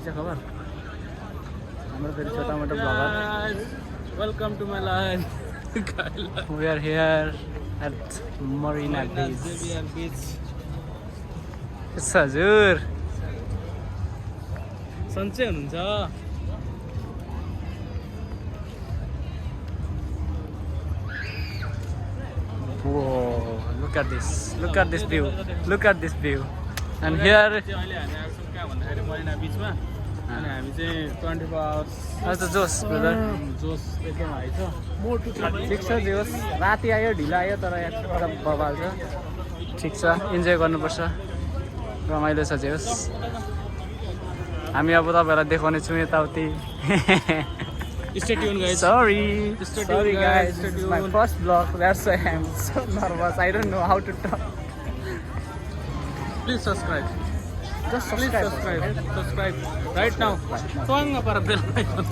क्या खबर हाम्रो फेरि छोटा मोटा blogger welcome to my life we are here at Marina Beach हजुर सन्चै हुनुहुन्छ Whoa, look at this view, look at this view. And here अहिले हामी आएको छौँ कहाँ भन्दाखेरि मरिना बिचमा अनि हामी चाहिँ 24 आवर्स आज जोस ब्रदर जोस एकदम हाई छ ठिक छ जोस राति आयो ढिलो आयो तर यहाँ बबाल छ ठिक छ इन्जोय गर्नुपर्छ रमाइलो छ जोस हामी अब तपाईँहरूलाई देखाउने छौँ यताउति Stay tuned, guys. Sorry Stay tuned, sorry guys, Stay this is my tuned. first vlog, that's why I'm so nervous. I don't know how to talk. Please subscribe. Just Please subscribe. subscribe right now. Tuang para bell icon.